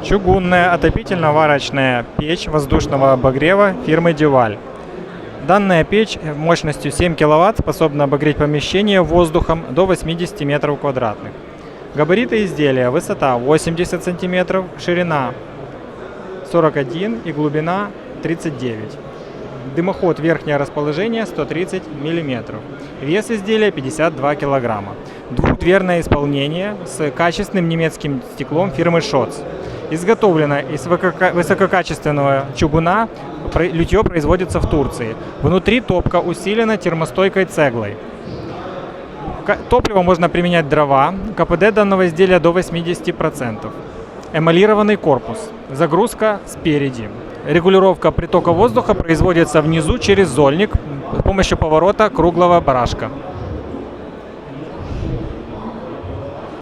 Чугунная отопительно-варочная печь воздушного обогрева фирмы Дюваль. Данная печь мощностью 7 кВт способна обогреть помещение воздухом до 80 метров квадратных. Габариты изделия: высота 80 см, ширина 41 и глубина 39. Дымоход верхнее расположение 130 мм. Вес изделия 52 кг. Двухдверное исполнение с качественным немецким стеклом фирмы Schotz. Изготовлено из высококачественного чугуна, литье производится в Турции. Внутри топка усилена термостойкой цеглой. Топливо можно применять дрова. КПД данного изделия до 80%. Эмалированный корпус. Загрузка спереди. Регулировка притока воздуха производится внизу через зольник с помощью поворота круглого барашка.